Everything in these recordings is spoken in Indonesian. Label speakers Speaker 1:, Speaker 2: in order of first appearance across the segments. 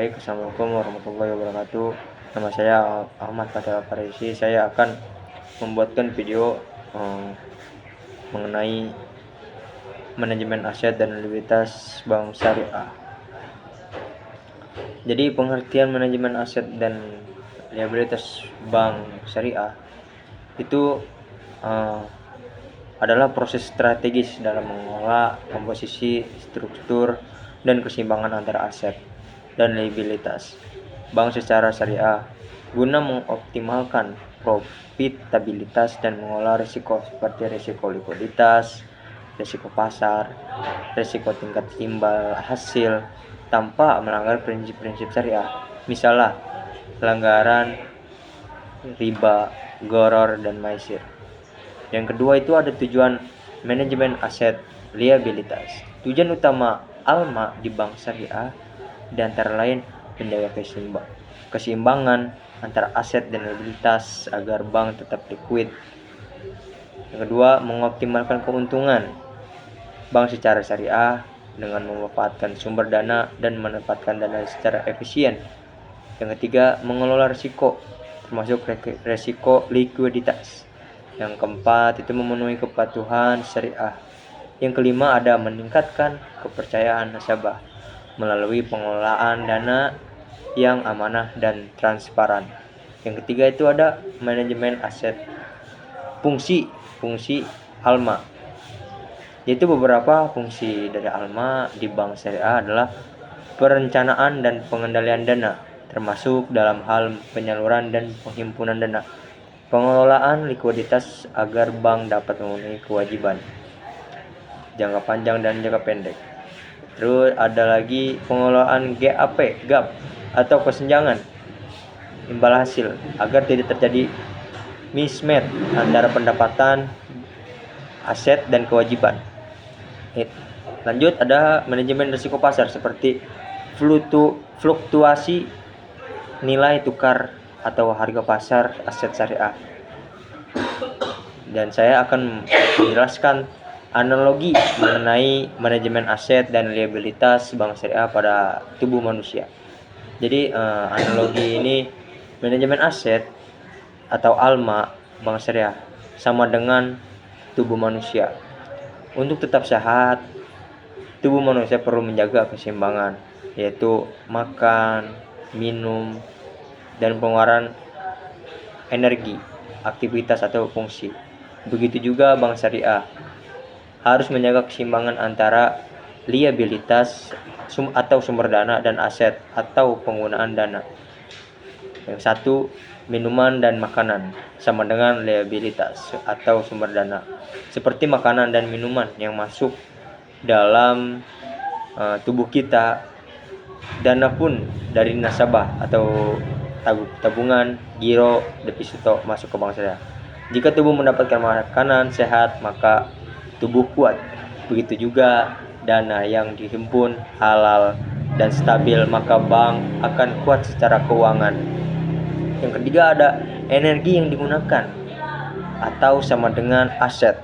Speaker 1: Baik, Assalamualaikum warahmatullahi wabarakatuh. Nama saya Ahmad Fathil Farisi. Saya akan membuatkan video mengenai manajemen aset dan likuiditas bank syariah. Jadi pengertian manajemen aset dan liabilitas bank syariah itu adalah proses strategis dalam mengelola komposisi, struktur, dan keseimbangan antara aset dan liabilitas bank secara syariah guna mengoptimalkan profitabilitas dan mengelola risiko seperti risiko likuiditas, risiko pasar, risiko tingkat imbal hasil tanpa melanggar prinsip-prinsip syariah. Misalnya pelanggaran riba, gharar, dan maisir. Yang kedua itu ada tujuan manajemen aset liabilitas. Tujuan utama ALMA di bank syariah dan antara lain menjaga keseimbangan antara aset dan liabilitas agar bank tetap liquid. Yang kedua, mengoptimalkan keuntungan bank secara syariah dengan memanfaatkan sumber dana dan menempatkan dana secara efisien. Yang ketiga, mengelola risiko termasuk risiko likuiditas. Yang keempat itu memenuhi kepatuhan syariah. Yang kelima ada meningkatkan kepercayaan nasabah melalui pengelolaan dana yang amanah dan transparan. Yang ketiga itu ada manajemen aset. Fungsi ALMA, yaitu beberapa fungsi dari ALMA di bank syariah adalah perencanaan dan pengendalian dana, termasuk dalam hal penyaluran dan penghimpunan dana, pengelolaan likuiditas agar bank dapat memenuhi kewajiban jangka panjang dan jangka pendek. Terus ada lagi pengelolaan GAP atau kesenjangan imbal hasil agar tidak terjadi mismatch antara pendapatan, aset, dan kewajiban. Lanjut ada manajemen risiko pasar seperti fluktuasi nilai tukar atau harga pasar aset syariah. Dan saya akan menjelaskan analogi mengenai manajemen aset dan liabilitas bank syariah pada tubuh manusia. Jadi analogi ini manajemen aset atau ALMA bank syariah sama dengan tubuh manusia. Untuk tetap sehat, tubuh manusia perlu menjaga keseimbangan, yaitu makan, minum, dan pengeluaran energi, aktivitas atau fungsi. Begitu juga bank syariah harus menjaga keseimbangan antara liabilitas atau sumber dana dan aset atau penggunaan dana. Yang satu, minuman dan makanan sama dengan liabilitas atau sumber dana. Seperti makanan dan minuman yang masuk dalam tubuh kita, dana pun dari nasabah atau tabungan, giro, deposito masuk ke bank syariah. Jika tubuh mendapatkan makanan sehat, maka tubuh kuat. Begitu juga dana yang dihimpun halal dan stabil, maka bank akan kuat secara keuangan. Yang ketiga ada energi yang digunakan atau sama dengan aset.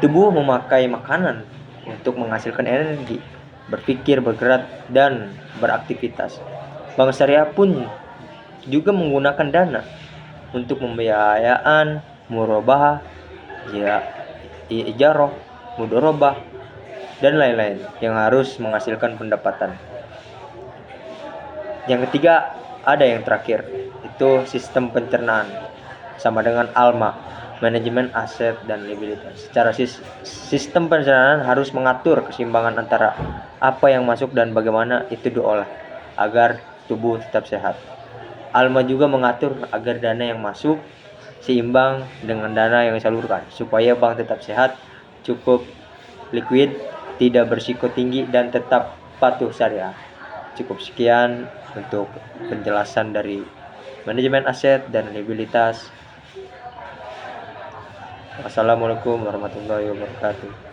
Speaker 1: Tubuh memakai makanan untuk menghasilkan energi, berpikir, bergerak, dan beraktivitas. Bank syariah pun juga menggunakan dana untuk pembiayaan murabahah, ijarah, mudharabah, dan lain-lain yang harus menghasilkan pendapatan. Yang ketiga ada yang terakhir, itu sistem pencernaan sama dengan ALMA, manajemen aset dan liabilitas. Secara sistem pencernaan harus mengatur keseimbangan antara apa yang masuk dan bagaimana itu diolah agar tubuh tetap sehat. ALMA juga mengatur agar dana yang masuk seimbang dengan dana yang disalurkan supaya bank tetap sehat, cukup liquid, tidak berisiko tinggi, dan tetap patuh syariah. Cukup sekian untuk penjelasan dari manajemen aset dan liabilitas. Wassalamualaikum warahmatullahi wabarakatuh.